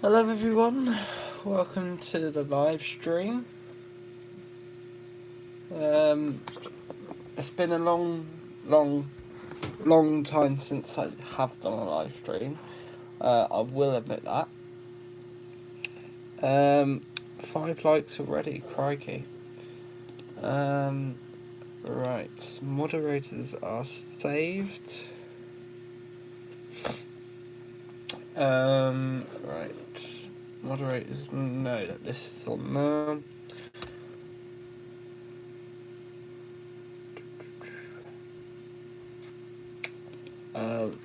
Hello everyone, welcome to the live stream. It's been a long time since I have done a live stream. I will admit that. 5 likes already, crikey. Right, moderators are saved. Right, moderators know that this is on now.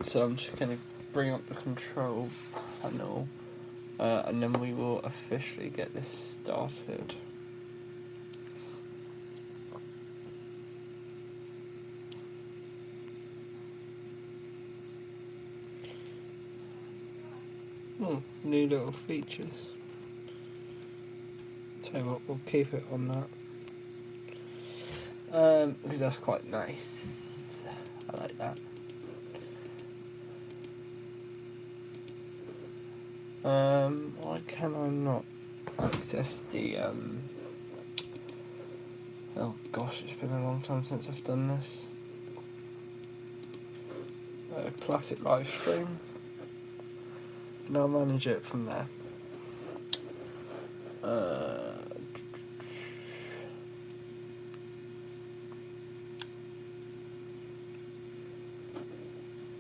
So I'm just going to bring up the control panel, and then we will officially get this started. Oh, new little features. Tell you what, we'll keep it on that. Because that's quite nice. I like that. Why can I not access the, oh gosh, it's been a long time since I've done this. Classic live stream. And I'll manage it from there.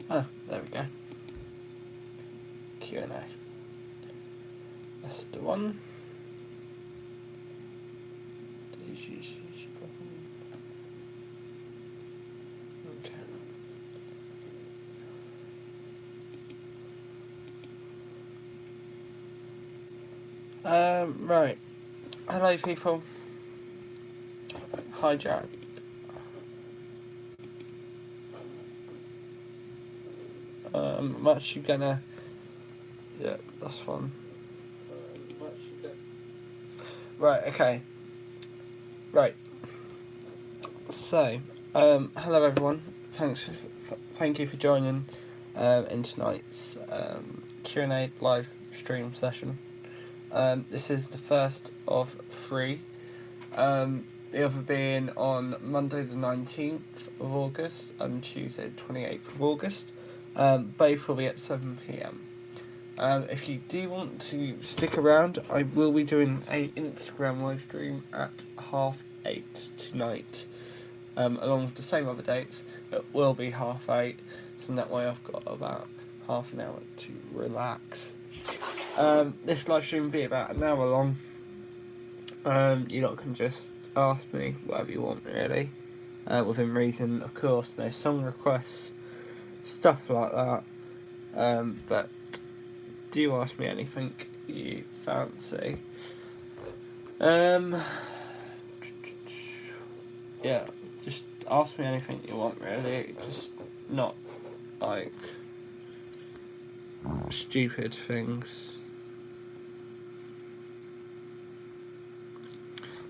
There we go. QNA. That's the one. Okay. Right. Hello, people. Hi, Jack. I'm actually gonna. Yeah, that's fun. Right. Okay. Right. So, hello everyone. Thank you for joining in tonight's Q&A live stream session. This is the first of 3. The other being on Monday the 19th of August and Tuesday the 28th of August. Both will be at 7 PM. If you do want to stick around, I will be doing an Instagram live stream at 8:30 tonight. Along with the same other dates, it will be 8:30, so that way I've got about half an hour to relax. This live stream will be about an hour long. You lot can just ask me whatever you want, really, within reason. Of course, no song requests, stuff like that. But do ask me anything you fancy. Yeah, just ask me anything you want, really. Just not like stupid things.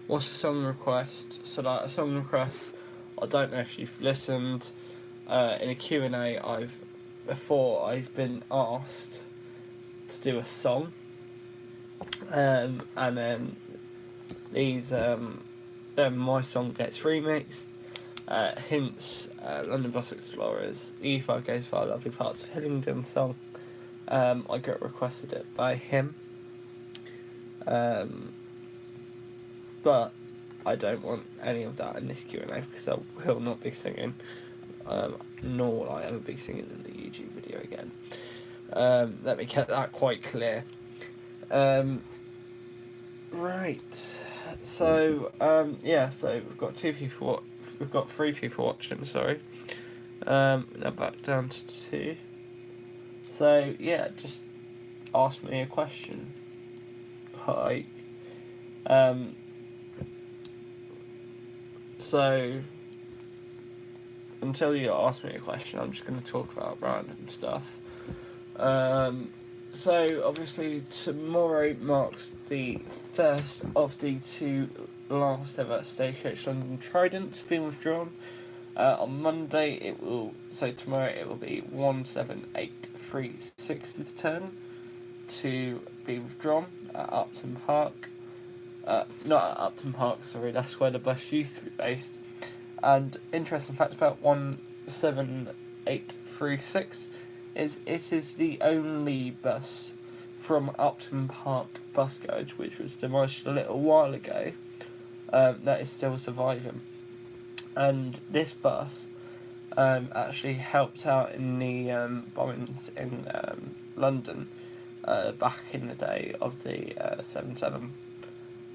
What's a song request? So, like, a song request, I don't know if you've listened. In a Q&A, I've been asked to do a song, and then then my song gets remixed. Hints, London Bus Explorers, E5 Goes Far, Lovely Parts of Hillingdon song. I got requested it by him. But I don't want any of that in this Q&A because I will not be singing, nor will I ever be singing in the YouTube video again. Let me get that quite clear. Right. So yeah. So we've got 3 people watching. Sorry. Now back down to 2. So yeah, just ask me a question. Like, so until you ask me a question, I'm just going to talk about random stuff. So obviously tomorrow marks the first of the 2 last ever Stagecoach London Tridents being withdrawn. On Monday tomorrow it will be 178360 to turn. to be withdrawn at Upton Park. Not at Upton Park, sorry, that's where the bus used to be based. And interesting fact about 17836 is it is the only bus from Upton Park bus garage, which was demolished a little while ago, that is still surviving. And this bus actually helped out in the bombings in London back in the day of the 7/7.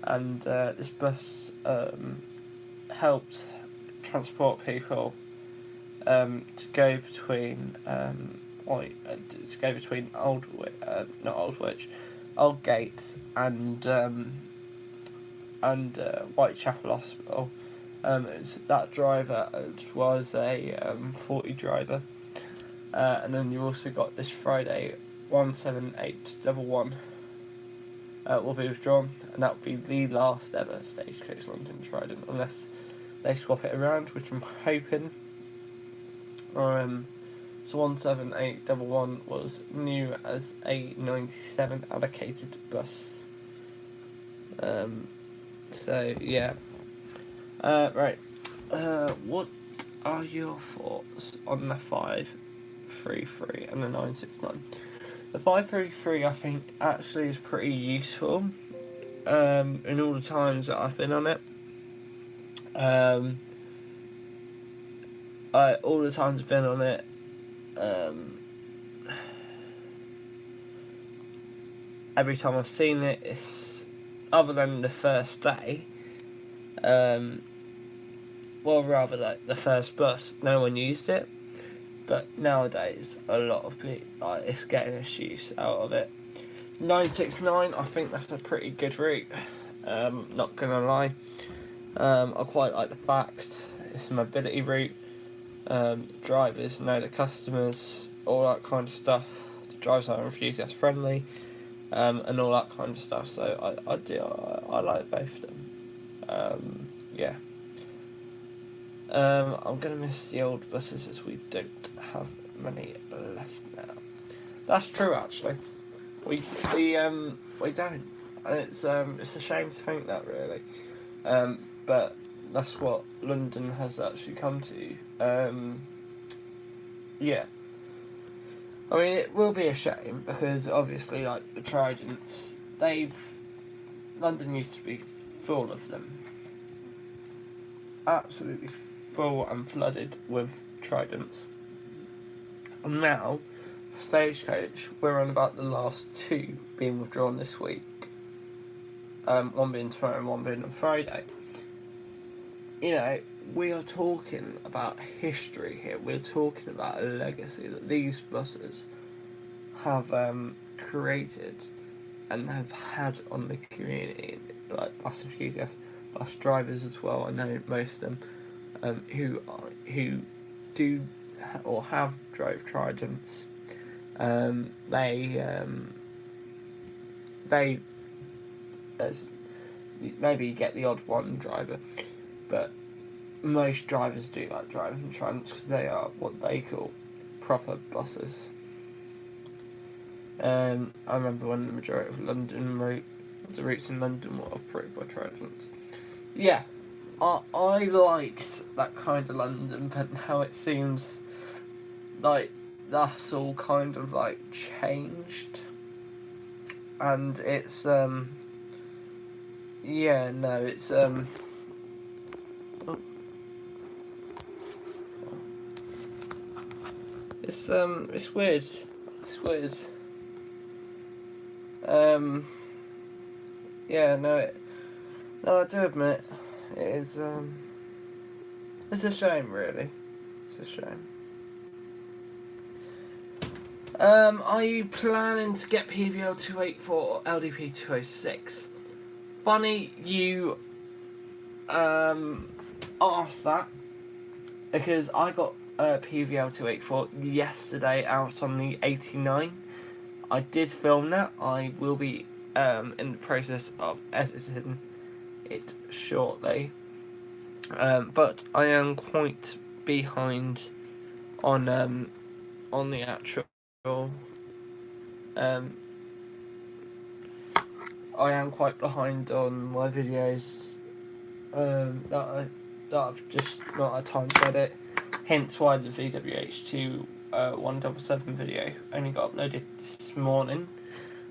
And this bus helped transport people to go between Aldgate and Whitechapel Hospital. That driver was a 40 driver, and then you also got this Friday 17811 will be withdrawn, and that will be the last ever Stagecoach London Trident, unless they swap it around, which I'm hoping. So 17811 was new as a 97 allocated bus. So yeah. Right. What are your thoughts on the 533 and the 969? The 533, I think, actually is pretty useful. In all the times that I've been on it. All the times I've been on it, every time I've seen it, it's, other than the first day, well, rather like the first bus, no one used it. But nowadays, a lot of people, it's getting its use out of it. 969, I think that's a pretty good route. Not gonna lie. I quite like the fact it's a mobility route. Drivers know the customers, all that kind of stuff. The drivers are enthusiast friendly, and all that kind of stuff. So I like both of them. Yeah. I'm gonna miss the old buses as we don't have many left now. That's true, actually. We don't, and it's a shame to think that, really. But that's what London has actually come to. Yeah. I mean, it will be a shame because obviously, like the Tridents, London used to be full of them. Absolutely full and flooded with Tridents. And now, Stagecoach, we're on about the last two being withdrawn this week. One being tomorrow and one being on Friday. You know, we are talking about history here. We're talking about a legacy that these buses have created and have had on the community, like bus enthusiasts, bus drivers as well. I know most of them who do or have drove Tridents. They maybe you get the odd one driver, but most drivers do like driving Tridents because they are what they call proper buses. I remember when the majority of the routes in London were operated by Tridents. Yeah, I liked that kind of London, but now it seems like that's all kind of like changed, and it's yeah, no, it's it's weird. It's weird. Yeah, no, I do admit it is. It's a shame, really. It's a shame. Are you planning to get PVL 284 or LDP 206? Funny you asked that, because I got PVL 284 yesterday out on the 89. I did film that. I will be in the process of editing it shortly. But I am quite behind on the actual I am quite behind on my videos that I've just not had time to edit. Hence why the VWH2 177 video only got uploaded this morning.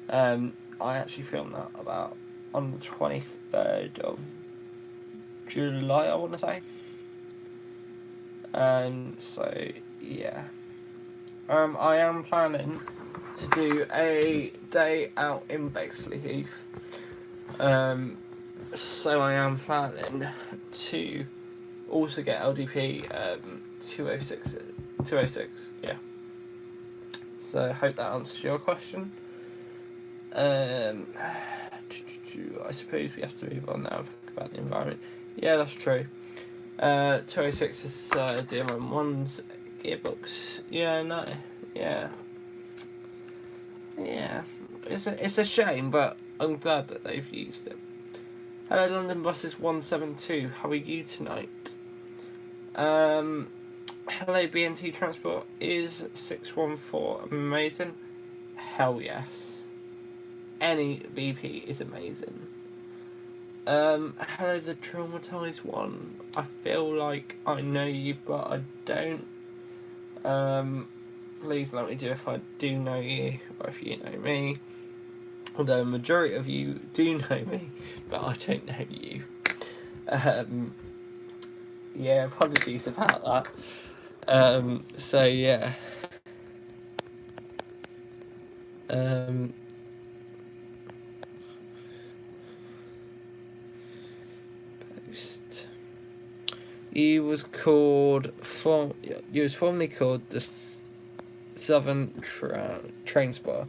I actually filmed that about on the 23rd of July, I want to say. So yeah. I am planning to do a day out in Bexley Heath. So I am planning to also get LDP 206, yeah. So I hope that answers your question. I suppose we have to move on now and think about the environment. Yeah, that's true. 206 is DM1's gearbox. Yeah, no, yeah. It's a shame, but I'm glad that they've used it. Hello, London Buses 172. How are you tonight? Hello, BNT Transport is 614. Amazing. Hell yes. Any VP is amazing. Hello, the traumatized one. I feel like I know you, but I don't. Please let me do if I do know you, or if you know me. Although a majority of you do know me, but I don't know you. Yeah, apologies about that. So yeah. Post. You was formerly called the Southern Train Spar.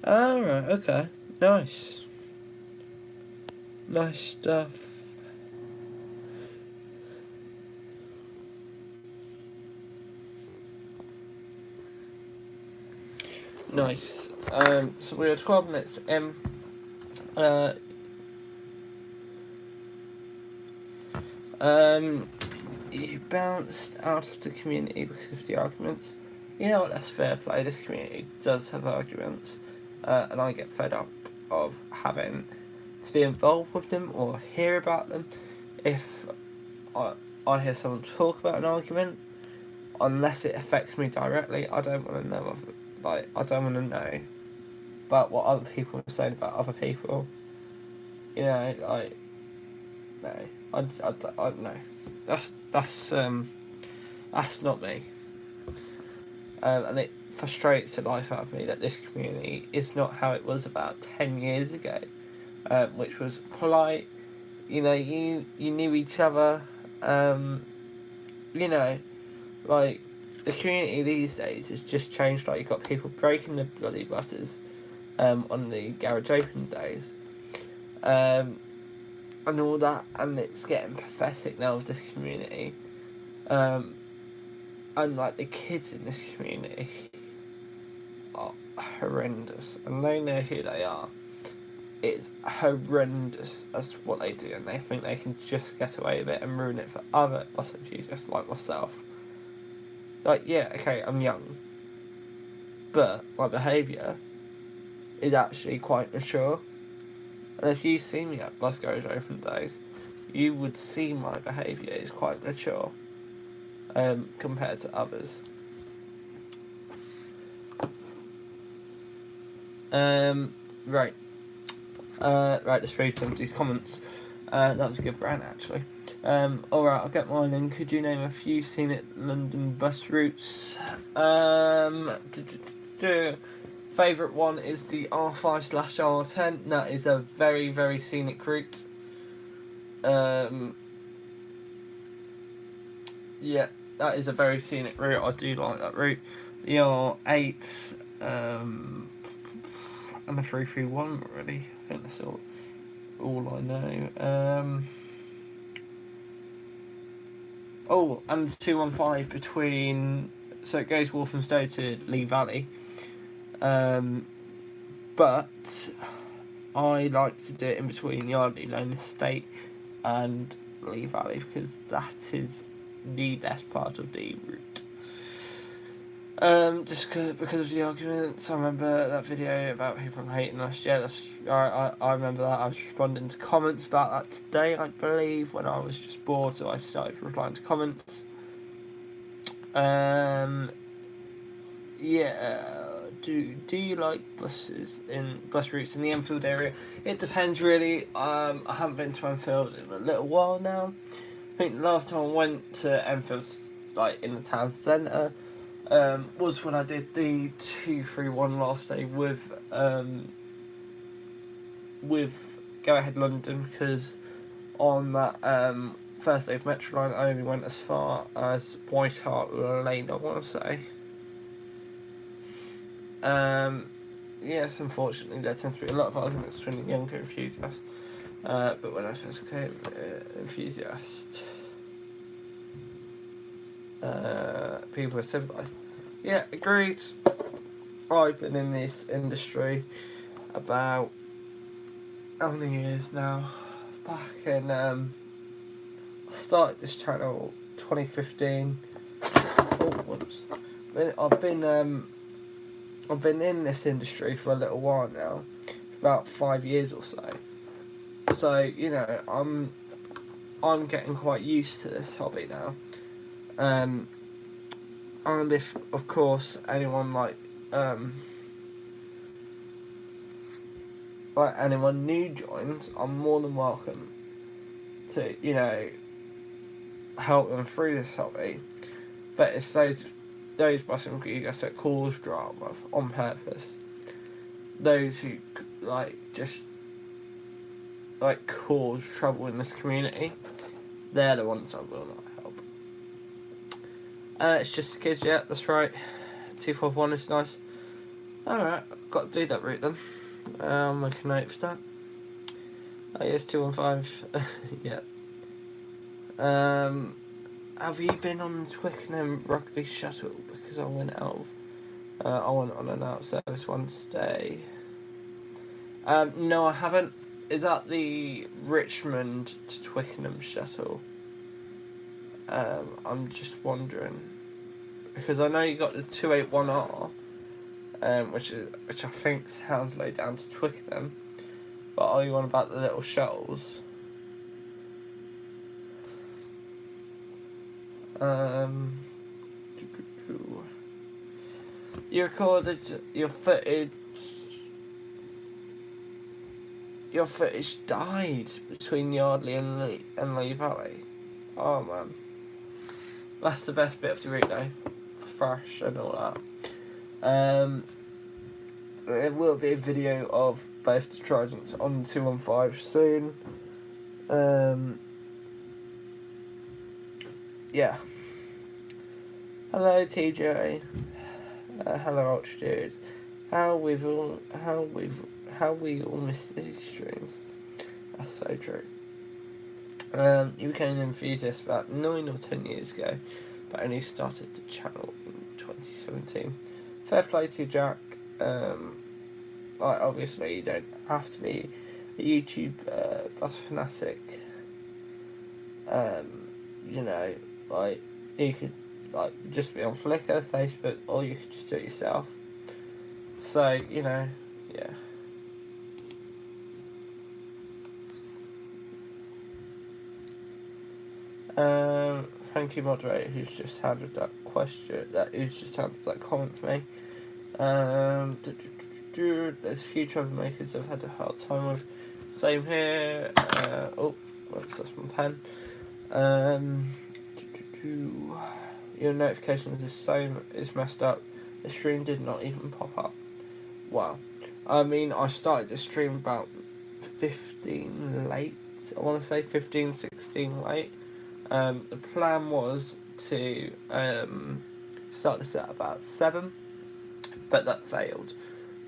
Oh, right, okay. Nice. Nice stuff. Nice. So we are 12 minutes in. You bounced out of the community because of the arguments. You know what, that's fair play. This community does have arguments. And I get fed up of having to be involved with them or hear about them. If I hear someone talk about an argument, unless it affects me directly, I don't want to know of it. Like, I don't want to know about what other people are saying about other people. You know, like, no, I no. That's not me. And it frustrates the life out of me that this community is not how it was about 10 years ago, which was polite. You know, you knew each other. You know, like, the community these days has just changed. Like, you've got people breaking the bloody buses on the garage open days, and all that, and it's getting pathetic now with this community. And like, the kids in this community are horrendous, and they know who they are. It's horrendous as to what they do, and they think they can just get away with it and ruin it for other bus enthusiasts like myself. Like, yeah, okay, I'm young, but my behaviour is actually quite mature. And if you see me at bus garage open days, you would see my behaviour is quite mature compared to others. Right. Let's read some of these comments. That was a good rant, actually. Alright, I'll get mine in. Could you name a few scenic London bus routes? Favourite one is the R5/R10. That is a very, very scenic route. Yeah, that is a very scenic route. I do like that route. The R8, and the 331 really. I think that's all I know. And the 215 between, so it goes Walthamstow to Lee Valley. But I like to do it in between Yardley Lane Estate and Lee Valley because that is the best part of the route. Just because of the arguments. I remember that video about people hating us. Yeah, I remember that. I was responding to comments about that today, I believe, when I was just bored, so I started replying to comments. Yeah. Do you like bus routes in the Enfield area? It depends really. I haven't been to Enfield in a little while now. I think the last time I went to Enfield, like in the town centre, was when I did the 231 last day with Go Ahead London, because on that first day of Metro Line I only went as far as White Hart Lane, I want to say. Yes, unfortunately there tends to be a lot of arguments between the younger enthusiasts, but when I first became enthusiast, people were civilised. Yeah, agreed. I've been in this industry about how many years now? Back in I started this channel 2015. Oh, whoops! I've been in this industry for a little while now, about 5 years or so. So you know, I'm getting quite used to this hobby now. And if of course anyone like anyone new joins, I'm more than welcome to, you know, help them through this hobby. But it's those bus enthusiasts that cause drama on purpose. Those who just cause trouble in this community, they're the ones I will not help. It's just kids, yeah, that's right. 251 is nice. Alright, got to do that route then. I'll make a note for that. Yes, 215. Yeah. Have you been on the Twickenham Rugby Shuttle? Because I went on an out service one today. No, I haven't. Is that the Richmond to Twickenham shuttle? I'm just wondering, because I know you got the 281R, which I think sounds low down to Twickenham, but are you on about the little shuttles? You recorded your footage. Your footage died between Yardley and Lee Valley. Oh man, that's the best bit of the route though, fresh and all that. There will be a video of both the Tridents on 215 soon. Yeah. Hello TJ. Hello Ultra Dude. How we all missed these streams. That's so true. You became an enthusiast about 9 or 10 years ago, but only started the channel in 2017. Fair play to you, Jack. Obviously you don't have to be a YouTube bus fanatic. You know, you could just be on Flickr, Facebook, or you could just do it yourself. So, you know, yeah. Thank you, moderator, who's just handled that comment for me. There's a few troublemakers I've had a hard time with. Same here. That's my pen. Your notifications is messed up. The stream did not even pop up. Wow. I mean, I started the stream about 15 late. I want to say 15, 16 late. The plan was to start this at about 7, but that failed.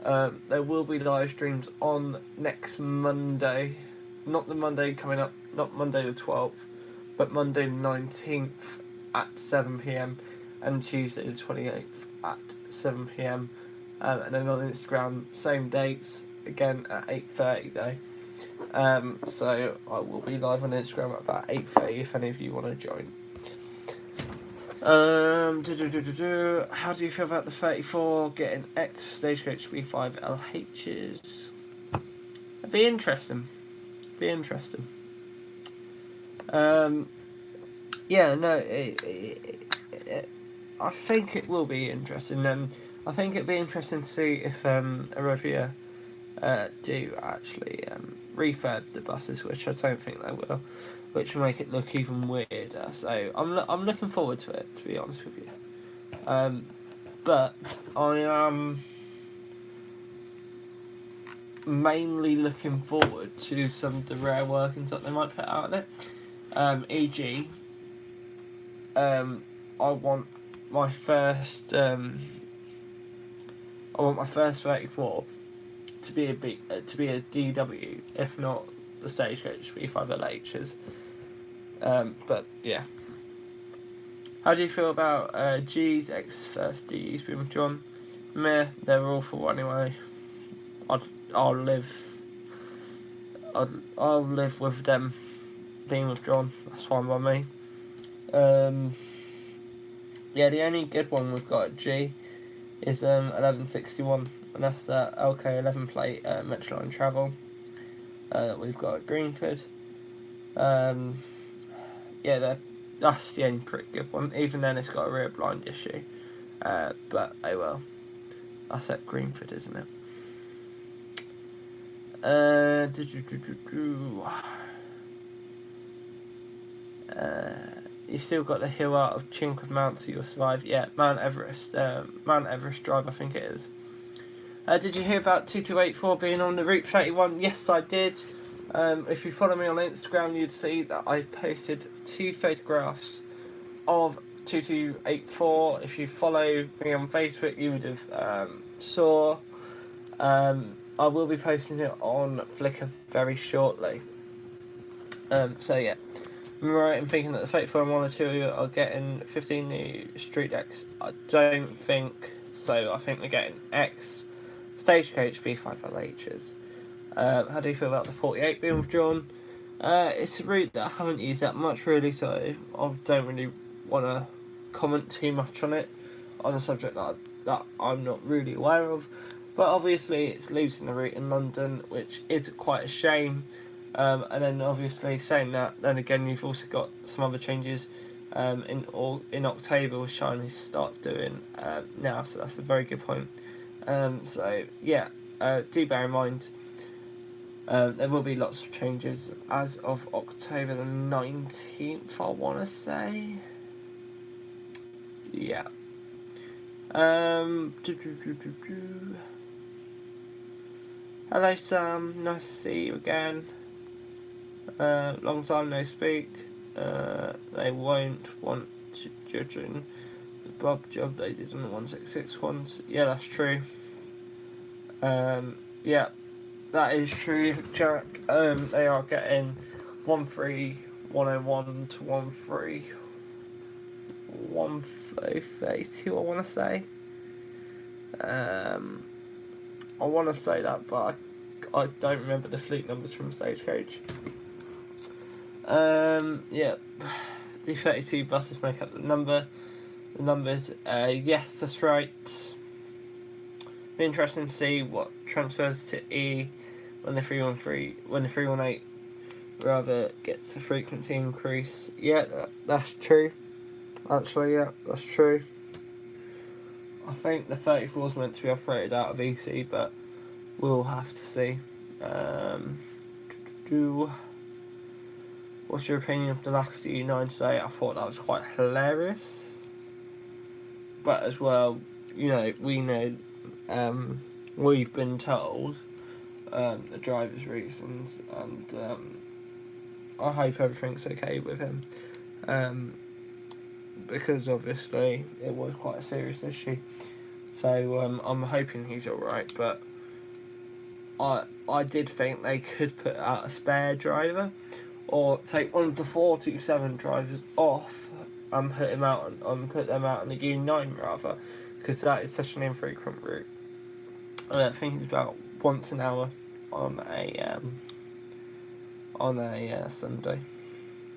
There will be live streams on next Monday, not the Monday coming up, not Monday the 12th, but Monday the 19th at 7 PM and Tuesday the 28th at 7 PM. And then on Instagram, same dates, again at 8:30 though. So I will be live on Instagram at about 8:30 if any of you want to join. How do you feel about the 34 getting X Stagecoach B5 LHs? It'd be interesting. Yeah, no, I think it will be interesting. I think it'd be interesting to see if Arovia do actually refurb the buses, which I don't think they will, which will make it look even weirder. So I'm looking forward to it, to be honest with you. But I am mainly looking forward to some of the rare workings that they might put out in it. E.g., I want my first 34 to be a DW, if not the Stagecoach B5 LHs. But yeah. How do you feel about G's X first D's being withdrawn? Meh, they're awful anyway. I'll live with them being withdrawn. That's fine by me. Yeah, the only good one we've got at G is 1161, and that's the LK11 plate Metroline Travel that we've got at Greenford. Yeah, that's the only pretty good one. Even then, it's got a rear blind issue. But oh well. That's at Greenford, isn't it? You still got the hill out of chink of Mount, so you'll survive. Yeah, Mount Everest Drive, I think it is. Did you hear about 2284 being on the Route 31? Yes, I did. If you follow me on Instagram, you'd see that I posted 2 photographs of 2284. If you follow me on Facebook, you would have saw. I will be posting it on Flickr very shortly. So yeah, I'm right in thinking that the 34 and 1 or 2 are getting 15 new street decks. I don't think so. I think they're getting X Stagecoach B5 LHs. How do you feel about the 48 being withdrawn? It's a route that I haven't used that much really, so I don't really want to comment too much on it, on a subject that I'm not really aware of. But obviously it's losing the route in London, which is quite a shame. And then obviously saying that, then again you've also got some other changes in October, which China start doing now, so that's a very good point. So yeah, do bear in mind there will be lots of changes as of October the 19th, I want to say. Yeah. Hello Sam, nice to see you again. Long time no speak. They won't want to judging the Bob job they did on the 166 ones. Yeah, that's true. Yeah, that is true, Jack. They are getting 13101 to 13132, I want to say. I want to say that, but I don't remember the fleet numbers from Stagecoach. Yeah, the 32 buses make up the numbers. Yes, that's right. Be interesting to see what transfers to E when the 318 rather gets a frequency increase. Yeah, that's true. Actually, yeah, that's true. I think the 34 is meant to be operated out of EC, but we'll have to see. What's your opinion of the lack of the U9 today? I thought that was quite hilarious. But as well, we know, we've been told the driver's reasons, and I hope everything's okay with him. Because obviously it was quite a serious issue. So I'm hoping he's alright, but I did think they could put out a spare driver, or take one of the 427 drivers off and put them out on the U9 rather, because that is such an infrequent route. I think it's about once an hour on a Sunday,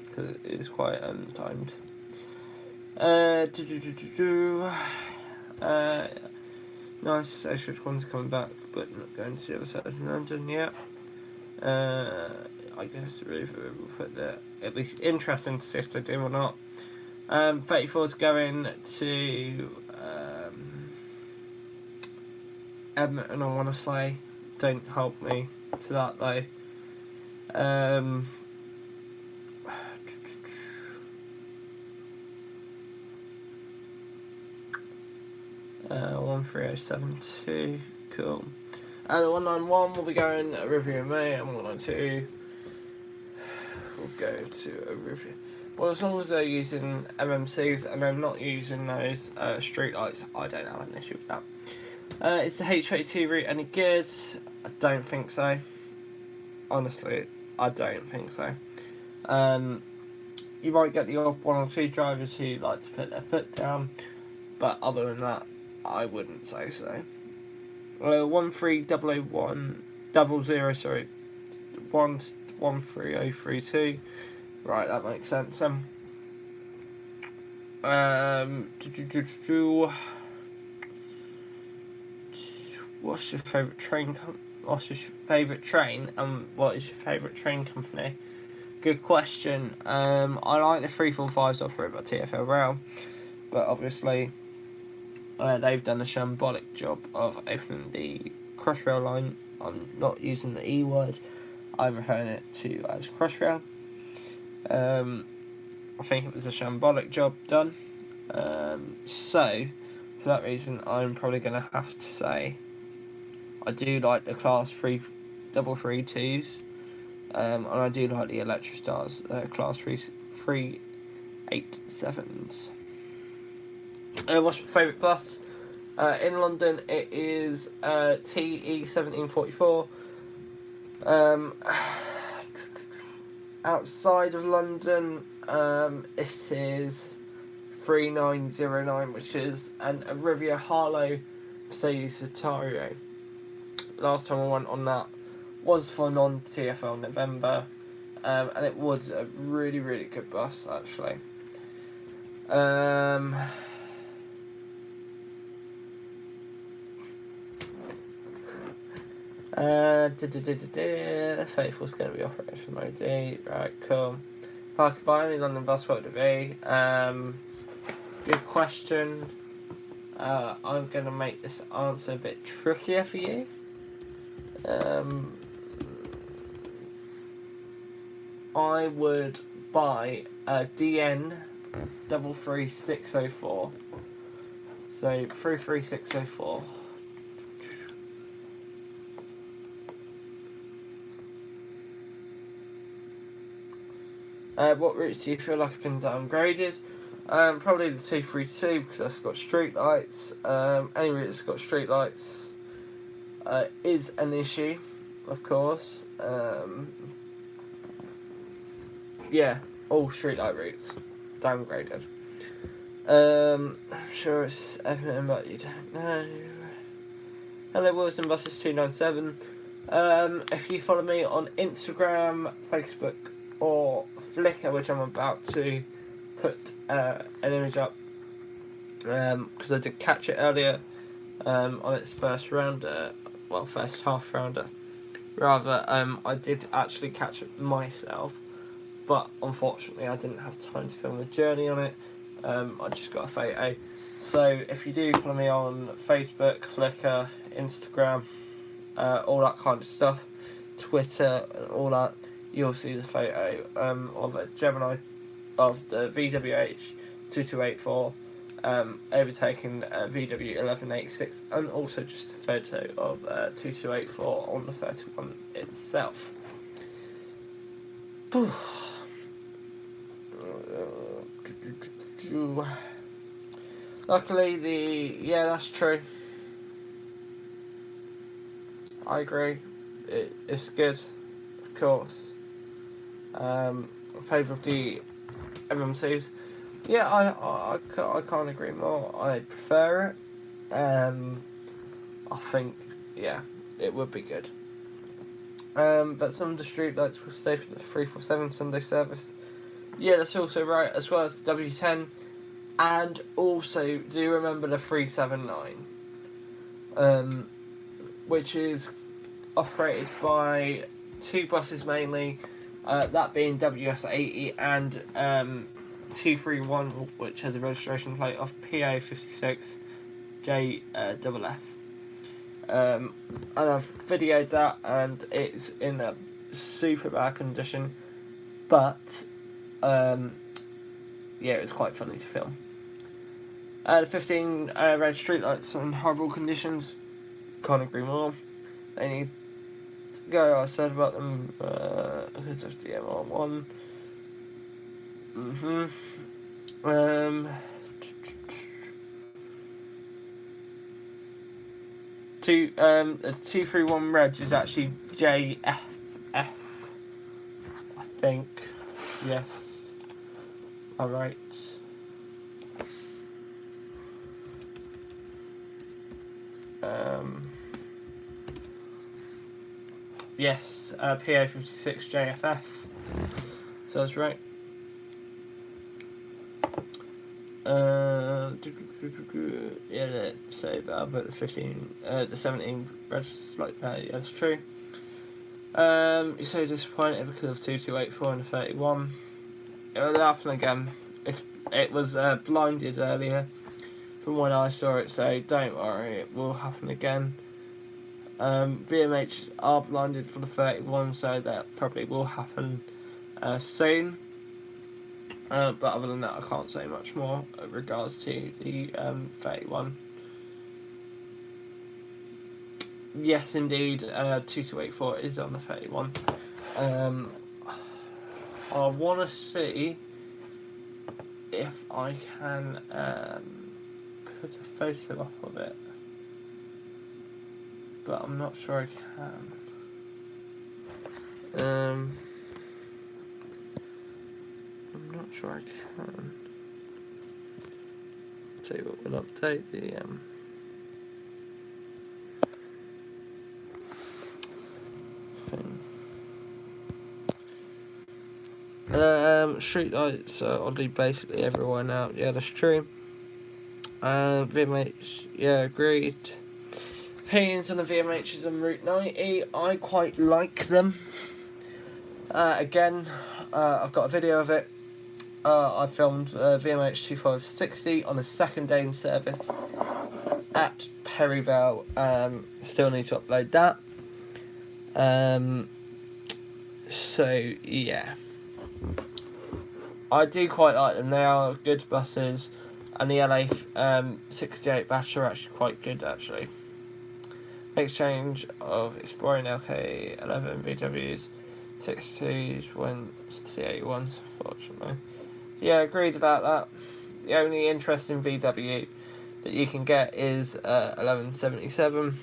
because it is quite timed. Nice social ones coming back, but not going to the other side of London yet. I guess we'll put that. It'll be interesting to see if they do or not. 34's going to Edmonton, I want to say. Don't hold me to that though. 13072, cool. The 191 will be going to Riviera May, and 192 will go to Riviera. Well, as long as they're using MMCs and they're not using those street lights, I don't have an issue with that. Is the H82 route any good? I don't think so. Honestly, I don't think so. You might get the odd one or two drivers who like to put their foot down, but other than that, I wouldn't say so. 13001 sorry, 13032. Right, that makes sense. What's your favourite train? What's your favourite train? And what is your favourite train company? Good question. I like the 345s operated by TfL Rail, but obviously they've done a shambolic job of opening the Crossrail line. I'm not using the E word. I'm referring it to as Crossrail. I think it was a shambolic job done. So, for that reason, I'm probably going to have to say I do like the Class 3 332s, and I do like the Electrostars Class 387s. What's my favourite bus? In London, it is TE 1744. Outside of London, it is 3909, which is a Riviera Harlow Mercedes Citario. Last time I went on that was for non-TfL November, and it was a really, really good bus, actually. Faithful's going to be operated from OD. Right, cool. If I could buy any London bus, what would it be? Good question. I'm going to make this answer a bit trickier for you. I would buy a DN 33604. So 33604. What routes do you feel like have been downgraded? Probably the 232 because that's got street lights. Any route that's got street lights is an issue, of course. Yeah, all street light routes downgraded. I'm sure it's Edmonton, but you don't know. Hello, Wilson Buses 297. If you follow me on Instagram, Facebook, or Flickr, which I'm about to put an image up, because I did catch it earlier on its first rounder, first half rounder. Rather, I did actually catch it myself, but unfortunately I didn't have time to film the journey on it. I just got a photo. So if you do follow me on Facebook, Flickr, Instagram, all that kind of stuff, Twitter, and all that, you'll see the photo of a Gemini of the VWH 2284 overtaking VW 1186, and also just a photo of 2284 on the 31 itself. Luckily, that's true. I agree. It's good, of course. In favour of the MMCs. Yeah, I can't agree more. I prefer it. I think, yeah, it would be good. But some of the street lights will stay for the 347 Sunday service. Yeah, that's also right, as well as the W10. And also, do you remember the 379? Which is operated by two buses mainly, that being WS80 and 231, which has a registration plate of PA56 JFF. And I've videoed that, and it's in a super bad condition, but yeah, it was quite funny to film. The 15 red streetlights are in horrible conditions. Can't agree more. They need to go. I said about them because of the MR1. The 231 reg is actually JFF, I think. Yes. Alright. Yes, PA56 JFF. So that's right. Yeah, so but the 15, the 17 registers like that. Yeah, that's true. You're so disappointed because of 2284 and the 31. It will happen again. It was blinded earlier from when I saw it, so don't worry, it will happen again. VMH are blinded for the 31, so that probably will happen soon. But other than that, I can't say much more in regards to the 31. Yes, indeed, 2284 is on the 31. I want to see if I can put a photo up of it, but I'm not sure I can. I'm not sure I can. Tell you what, we'll update the thing. Street lights are oddly basically everywhere now. Yeah, that's true. VMH, yeah, agreed. Opinions on the VMHs on Route 90. I quite like them. Again, I've got a video of it. I filmed VMH 2560 on a second day in service at Perryvale. Still need to upload that. So yeah, I do quite like them. They are good buses, and the LA 68 batch are actually quite good actually. Exchange of exploring LK11 VWs, 62s went to C81s, unfortunately. Yeah, agreed about that. The only interesting VW that you can get is 1177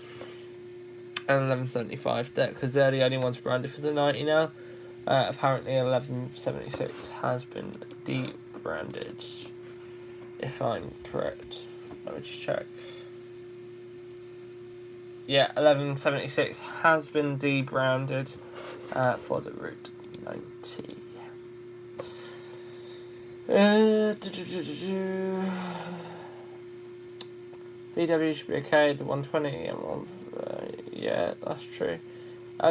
and 1175, because they're the only ones branded for the 90 now. Apparently 1176 has been debranded, if I'm correct. Let me just check. Yeah, 1176 has been debranded for the Route 90. VW should be okay. The 120, yeah, that's true.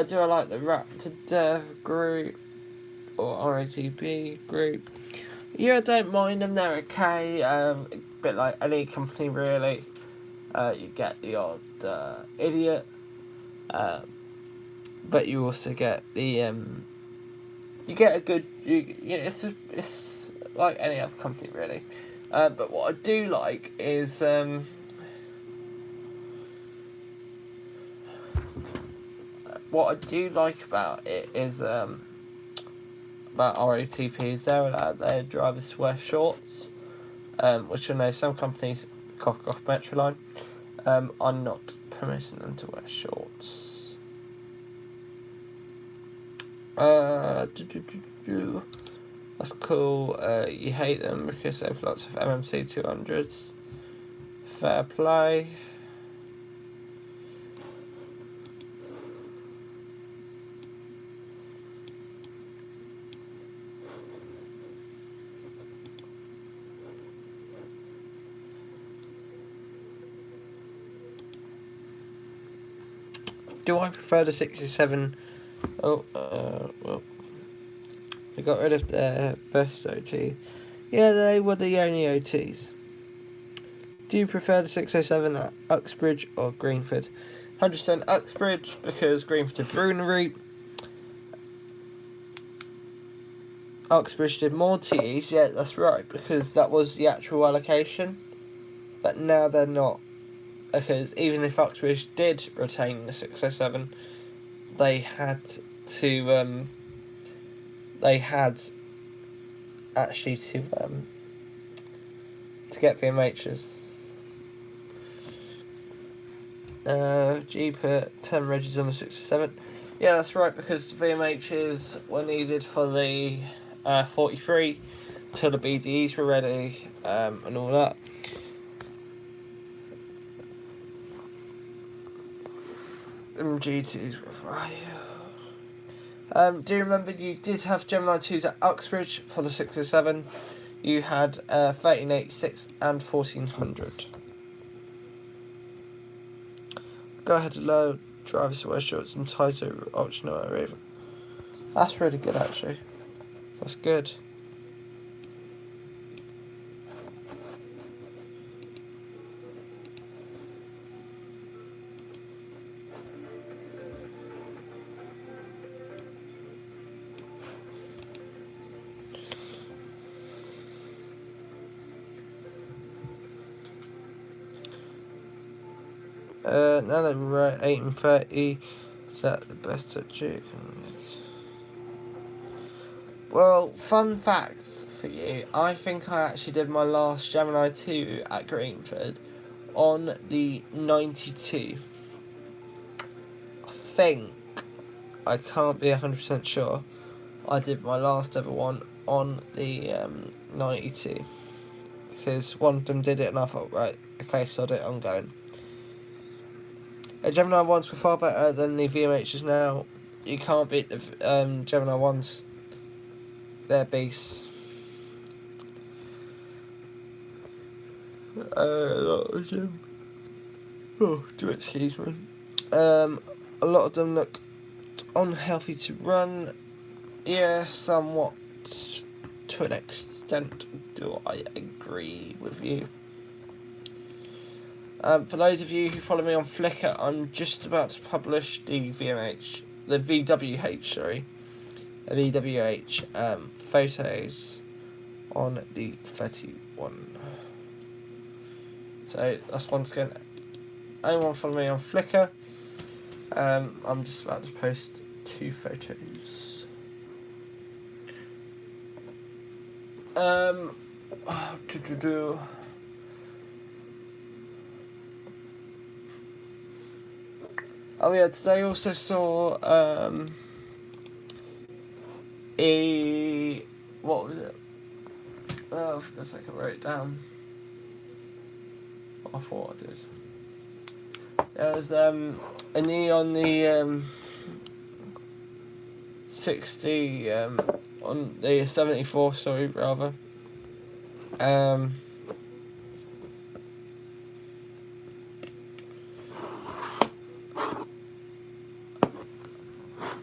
Do I like the Raptor Dev group or RATP group? Yeah, I don't mind them. They're okay. A bit like any company, really. You get the odd idiot, but you also get the you get a good. It's like any other company, really. But what I do like is what I do like about it is about RATP is they're allowed their drivers to wear shorts, which I know some companies cock off Metroline. I'm not permitting them to wear shorts. That's cool. You hate them because they have lots of MMC 200s. Fair play. do I prefer the 607? Oh, well, they got rid of their best OT. Yeah, they were the only OTs. Do you prefer the 607 at Uxbridge or Greenford? 100% Uxbridge, because Greenford did Bruner route. Uxbridge did more TEs, yeah, that's right, because that was the actual allocation. But now they're not. Because even if Uxbridge did retain the 607, they had to, they had actually to get VMHs. G put 10 regis on the 607. Yeah, that's right, because VMHs were needed for the 43 till the BDEs were ready, and all that. GTs were fire. Do you remember you did have Gemini 2s at Uxbridge for the 607? You had 1386 and 1400. Go ahead to low drivers to wear shorts and ties over optional at Raven. That's really good, actually. That's good. Now that we're at 8:30, is that the best at chicken? Well, fun facts for you. I think I actually did my last Gemini 2 at Greenford on the 92. I think, I can't be 100% sure, I did my last ever one on the 92. Because one of them did it and I thought, right, okay, sod it, I'm going. Gemini 1s were far better than the VMHs now. You can't beat the Gemini 1s. They're beasts. Oh, do excuse me. A lot of them look unhealthy to run. Yeah, somewhat to an extent. Do I agree with you? For those of you who follow me on Flickr, I'm just about to publish the VWH photos on the 31. So that's once again, anyone follow me on Flickr, I'm just about to post 2 photos. Oh yeah, today also saw what was it? Oh, for a second, I wrote it down. I thought I did. There was a knee on the 60 on the 74. Sorry, rather.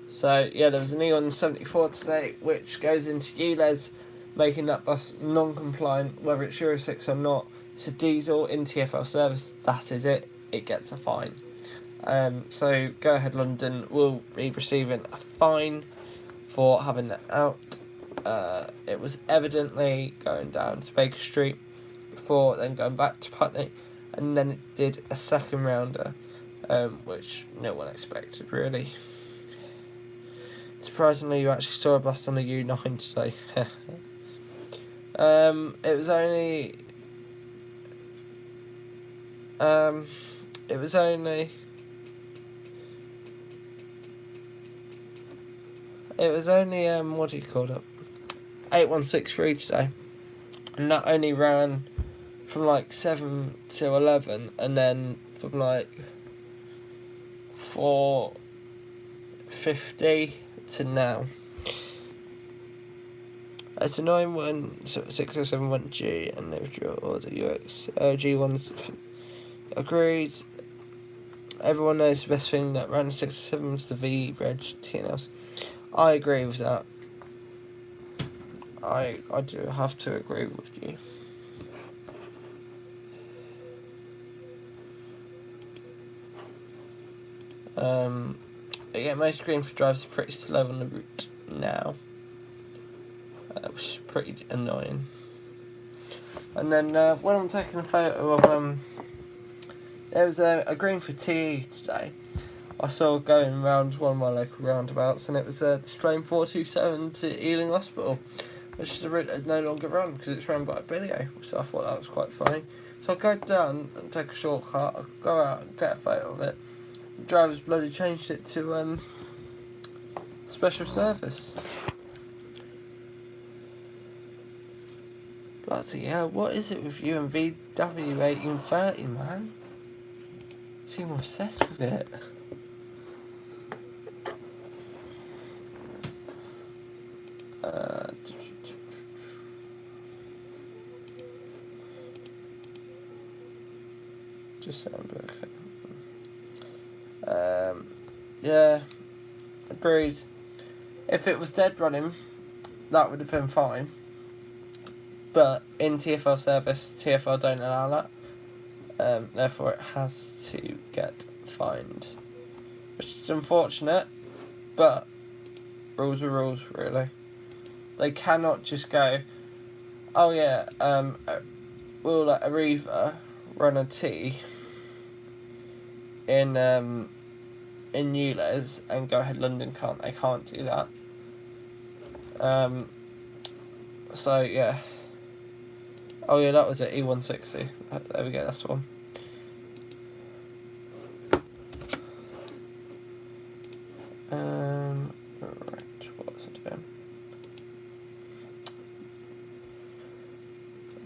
So yeah, there was a knee on 74 today, which goes into ULEZ, making that bus non-compliant, whether it's Euro 6 or not. It's a diesel in TfL service. That is it. It gets a fine. So Go Ahead London will be receiving a fine for having that out. It was evidently going down to Baker Street before then going back to Putney, and then it did a second rounder, which no one expected really. Surprisingly, you actually saw a bus on the U9 today. It was only what do you call it? 8163 today, and that only ran from like 7 to 11, and then from like 4:50 to now. It's annoying when 607 went G and they withdrew all the UX G ones. Agreed. everyone knows the best thing that ran 6 or 7 was the V-Reg TNLs. I agree with that. I do have to agree with you. But yeah, most Greenfield drives are pretty slow on the route now, which is pretty annoying. And then when I'm taking a photo of there was a Greenfield TE today. I saw going around one of my local roundabouts, and it was displaying 427 to Ealing Hospital, which is a route that no longer run because it's run by a Billy-O, so I thought that was quite funny. So I go down and take a shortcut, I go out and get a photo of it. The driver's bloody changed it to special service. Bloody hell, what is it with you and VW 1830, man? You seem obsessed with it. Just sound okay. Yeah, agreed. If it was dead running, that would have been fine. But in TfL service, TfL don't allow that. Therefore, it has to get fined, which is unfortunate. But rules are rules, really. They cannot just go, oh yeah, we'll let Arriva run a T in ULEZ and go ahead. London can't. They can't do that. So yeah. Oh yeah, that was it. E160. There we go. That's the one. Right. What was it doing?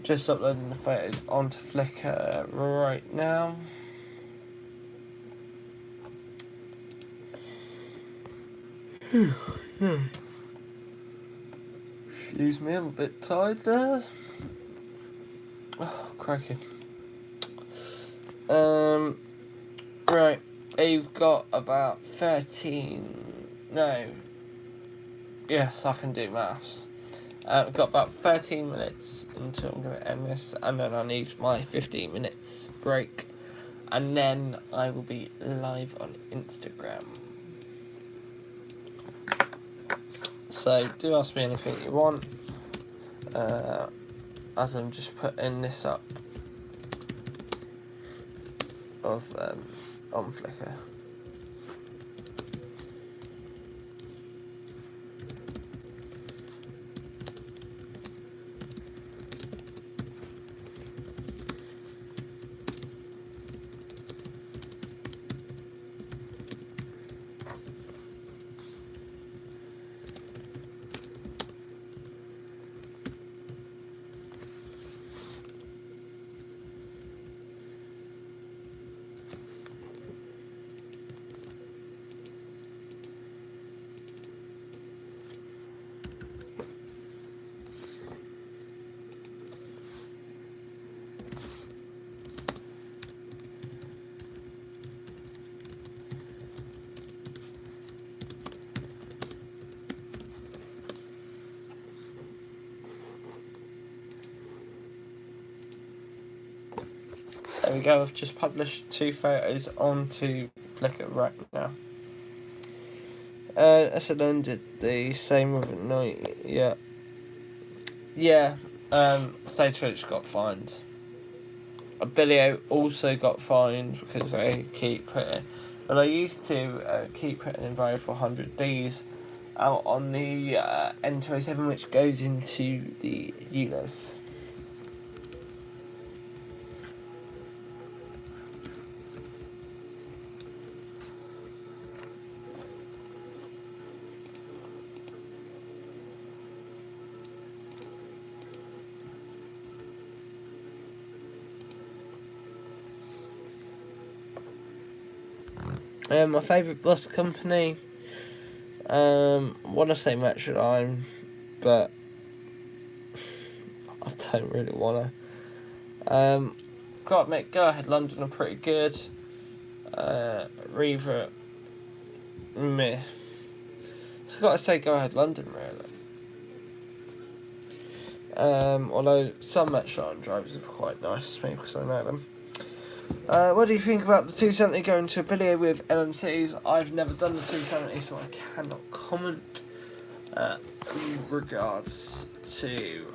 Just uploading the photos onto Flickr right now. Excuse me, I'm a bit tired there. Oh, crikey. Right, you've got about 13. No. Yes, I can do maths. We've got about 13 minutes until I'm going to end this, and then I need my 15 minutes break, and then I will be live on Instagram. So do ask me anything you want, as I'm just putting this up of on Flickr. There we go, I've just published 2 photos onto Flickr right now. SLN did the same with night, yeah. Yeah, Stagecoach got fined. Billy-O also got fined because they keep putting, well, I used to keep putting in very 400Ds out on the N207, which goes into the ULEZ. My favourite bus company, I want to say Metroline, but I don't really want to. Got to admit, Go Ahead London are pretty good. Reaver, meh. So I've got to say, go ahead, London, really. Although some Metro drivers are quite nice to me because I know them. What do you think about the 270 going to a billiard with LMCs? I've never done the 270, so I cannot comment in regards to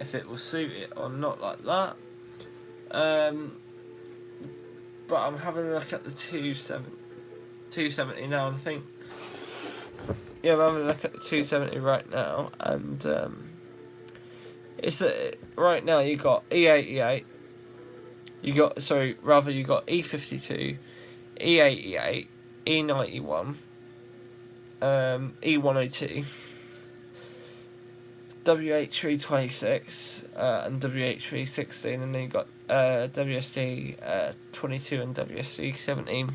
if it will suit it or not like that. But I'm having a look at the 270 now, and I think, yeah, I'm having a look at the 270 right now, and right now you got E88, you got E52, E88, E91, E102, WH326 and WH316, and then you got WSD 22 and WSD 17.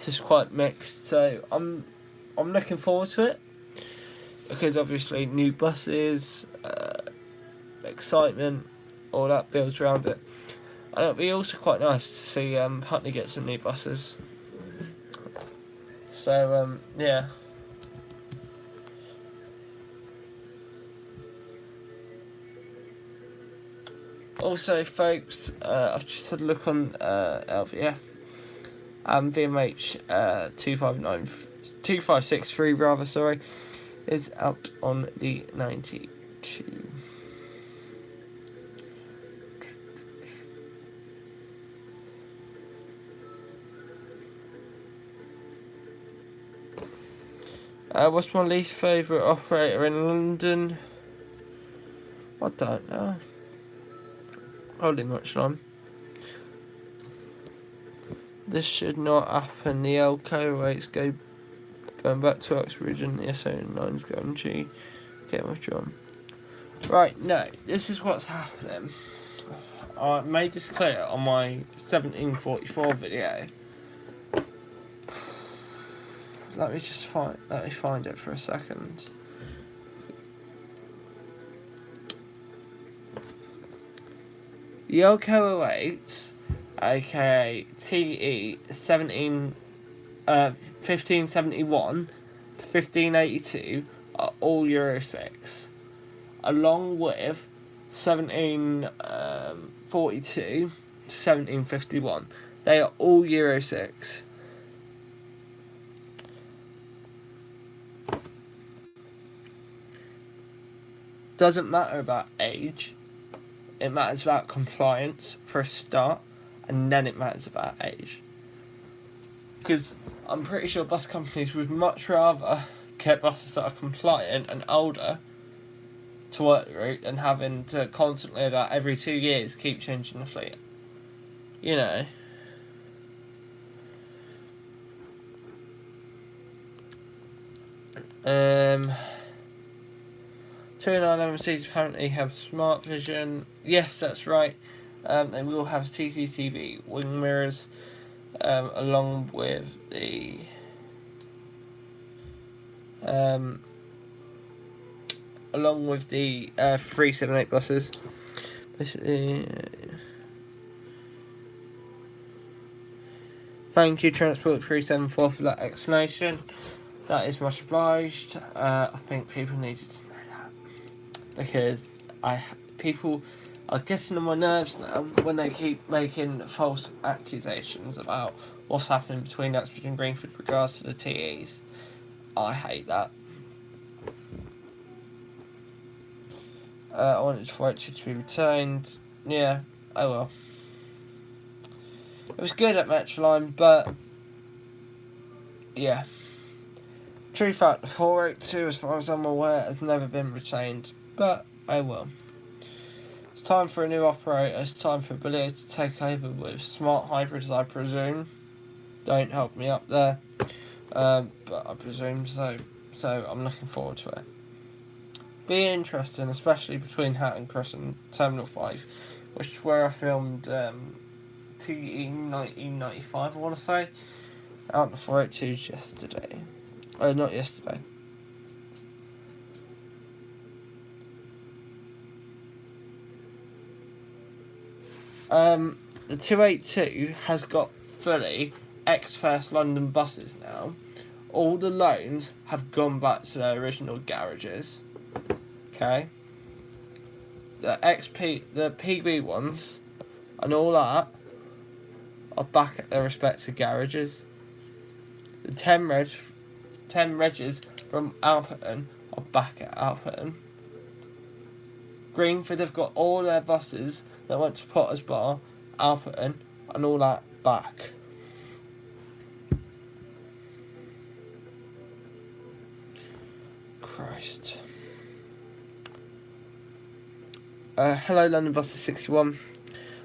Just quite mixed, so I'm looking forward to it because obviously new buses, excitement, all that builds around it, and it'll be also quite nice to see Putney get some new buses. So yeah. Also, folks, I've just had a look on LVF. VMH 2563 rather, sorry, is out on the 92. What's my least favourite operator in London? I don't know. Probably much long. This should not happen. The Elco rates going back to Oxbridge and the SO9's going G. Get with John. Right, no, this is what's happening. I made this clear on my 1744 video. Let me find it for a second. The Elco 08, aka TE 1571 to 1582, are all Euro 6, along with 1742 to 1751. They are all Euro 6. Doesn't matter about age. It matters about compliance for a start, and then it matters about age. Because I'm pretty sure bus companies would much rather get buses that are compliant and older to work the route than having to constantly, about every 2 years, keep changing the fleet. You know. QNA MCs apparently have smart vision. Yes, that's right. They will have CCTV wing mirrors, along with the along with the 378 buses. Basically, thank you, Transport 374, for that explanation. That is much obliged. I think people needed to know that because people are getting on my nerves now when they keep making false accusations about what's happening between Uxbridge and Greenford with regards to the TEs. I hate that. I wanted for it to be retained. Yeah, oh well. It was good at Metroline, but yeah. True fact, the 482, as far as I'm aware, has never been retained, but oh well. It's time for a new operator. It's time for Billy to take over with smart hybrids, I presume. Don't help me up there, but I presume so. So I'm looking forward to it. Be interesting, especially between Hatton Cross and Terminal 5, which is where I filmed TE 1995, I want to say, out in the 482s yesterday. Oh, not yesterday. The 282 has got fully ex-First London buses now. All the loans have gone back to their original garages. Okay. The PB ones and all that are back at their respective garages. The 10 regs from Alperton are back at Alperton. Greenford have got all their buses that went to Potter's Bar, Alperton, and all that back. Christ. Hello, London Buses 61.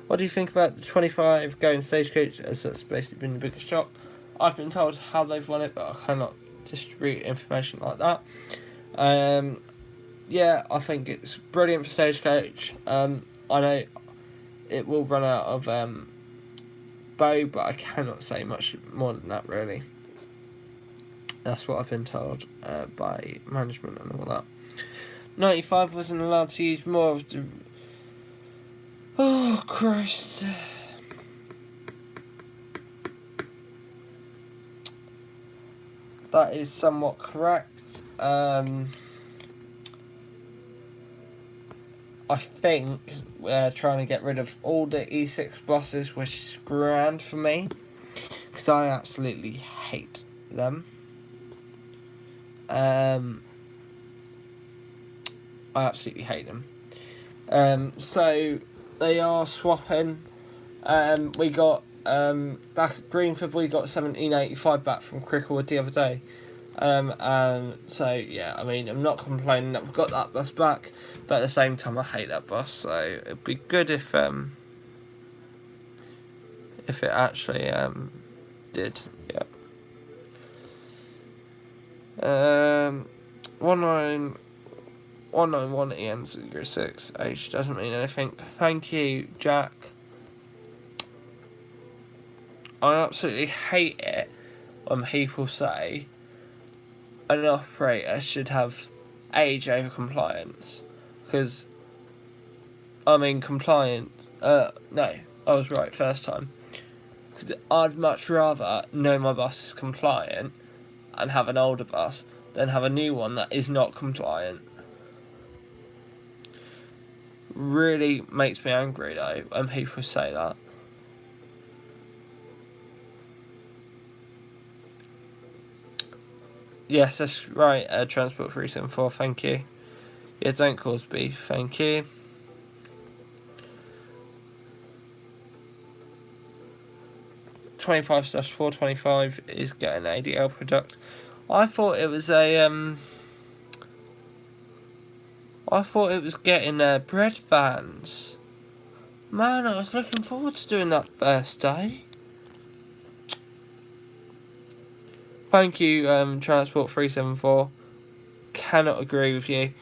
What do you think about the 25 going Stagecoach, as that's basically been the biggest shock? I've been told how they've won it, but I cannot distribute information like that. Yeah, I think it's brilliant for Stagecoach. I know it will run out of Bow, but I cannot say much more than that, really. That's what I've been told by management and all that. 95 wasn't allowed to use more of the... Oh, Christ. That is somewhat correct. I think we're trying to get rid of all the E6 buses, which is grand for me, because I absolutely hate them. I absolutely hate them. So they are swapping. We got back at Greenford, we got 1785 back from Cricklewood the other day. And so yeah, I mean, I'm not complaining that we've got that bus back, but at the same time I hate that bus, so it'd be good if it actually did. Yeah. 191 EN06 H doesn't mean anything. Thank you, Jack. I absolutely hate it when people say an operator should have age over compliance, because I mean compliance. No, I was right first time. Because I'd much rather know my bus is compliant and have an older bus than have a new one that is not compliant. Really makes me angry though when people say that. Yes, that's right, Transport 374, thank you. Yeah, don't cause beef, thank you. (25/425) is getting ADL product. I thought it was getting bread vans. Man, I was looking forward to doing that first day. Thank you, Transport 374. Cannot agree with you.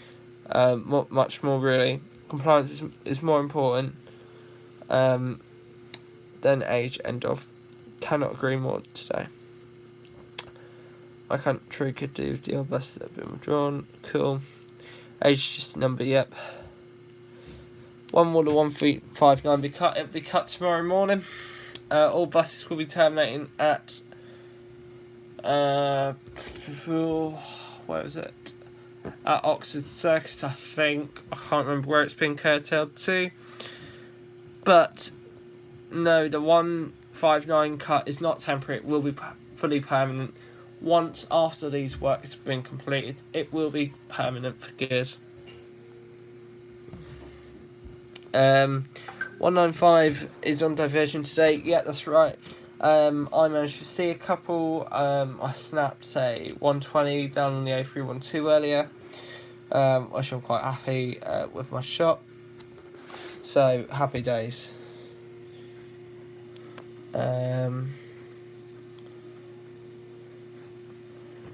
Much more really. Compliance is more important than age. End of. Cannot agree more today. My country could do with the old buses that have been withdrawn. Cool. Age is just a number. Yep. One more to 1359 be cut. It'll be cut tomorrow morning. All buses will be terminating at. Where was it? At Oxford Circus, I think. I can't remember where it's been curtailed to. But no, the 159 cut is not temporary. It will be fully permanent. Once after these works have been completed, it will be permanent for good. 195 is on diversion today. Yeah, that's right. I managed to see a couple. I snapped, say, 120 down on the A312 earlier, which I'm quite happy with my shot. So, happy days.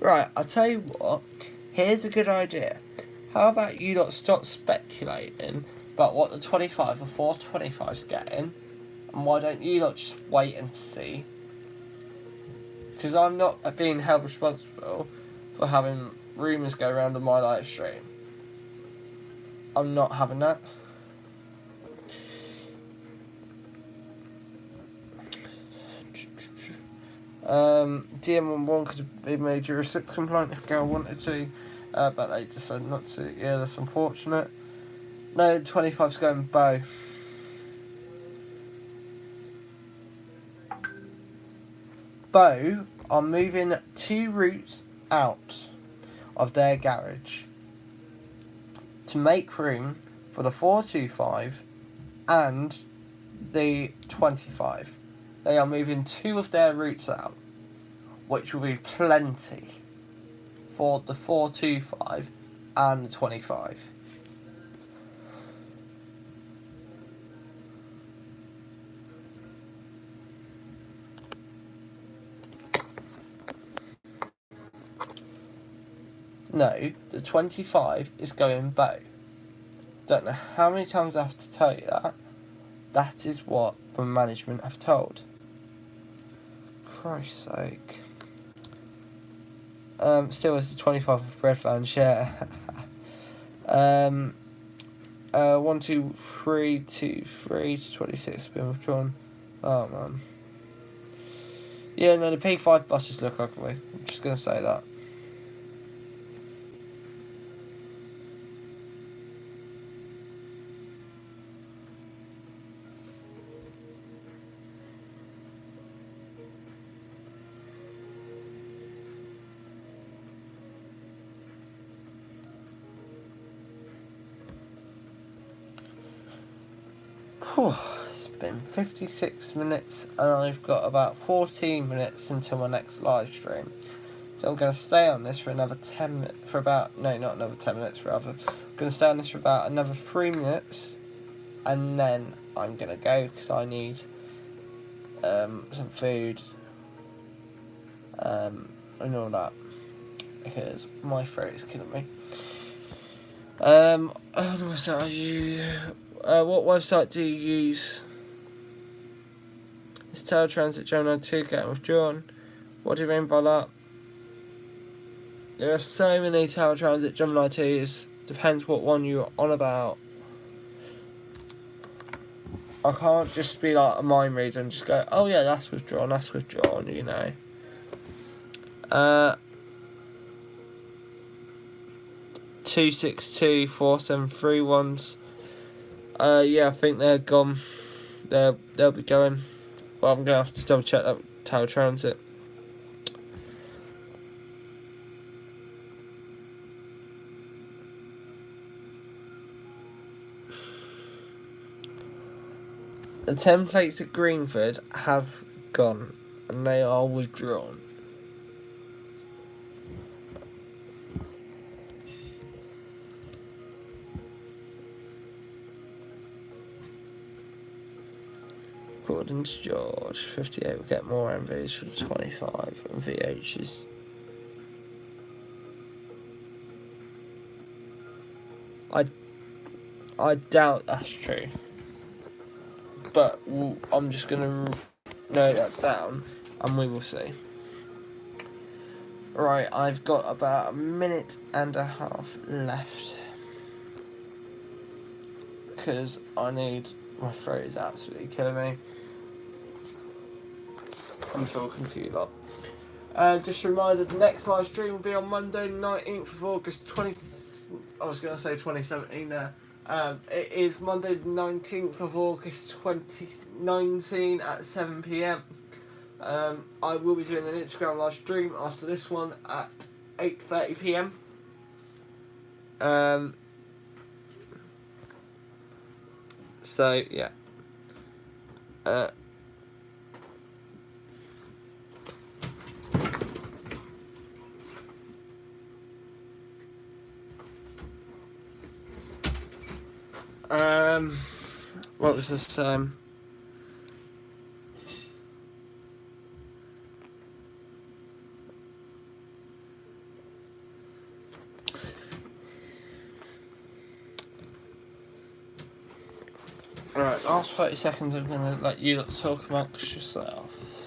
Right, I'll tell you what. Here's a good idea. How about you lot stop speculating about what the 25 or 425's getting? And why don't you lot just wait and see? Because I'm not being held responsible for having rumours go around on my live stream. I'm not having that. DM11 could have been made Euro 6 compliant if Gale wanted to, but they decided not to. Yeah, that's unfortunate. No, 25's going Bow. Bow are moving 2 routes out of their garage to make room for the 425 and the 25. They are moving 2 of their routes out, which will be plenty for the 425 and the 25. No, the 25 is going Bow. Don't know how many times I have to tell you that. That is what the management have told. Christ's sake. Still is the 25 of Red Van share. 1, 2, 3, 2, 3 to 26 been withdrawn. Oh man. Yeah, no, the P5 buses look ugly. I'm just gonna say that. It's been 56 minutes and I've got about 14 minutes until my next live stream. So I'm going to stay on this for another 10 minutes, for about, no, not another 10 minutes rather. I'm going to stay on this for about another 3 minutes and then I'm going to go because I need some food and all that because my throat is killing me. What website are you? What website do you use? Is Teletransit Gemini 2 getting withdrawn? What do you mean by that? There are so many Teletransit Gemini 2s. Depends what one you're on about. I can't just be like a mind reader and just go, oh yeah, that's withdrawn, you know. 26247 ones. Yeah, I think they're gone. They'll be going. Well, I'm gonna have to double check that Tower Transit. The templates at Greenford have gone and they are withdrawn. According to George, 58 will get more MVs for the 25 and VHs. I doubt that's true. But I'm just going to note that down and we will see. Right, I've got about a minute and a half left. Because my throat is absolutely killing me. I'm talking to you lot. Just a reminder, the next live stream will be on Monday, 19th of August, 2017 there. It is Monday the 19th of August 2019 at 7 PM. I will be doing an Instagram live stream after this one at 8:30 PM. So yeah. What was this? Alright, last 30 seconds I'm gonna let you talk amongst yourselves.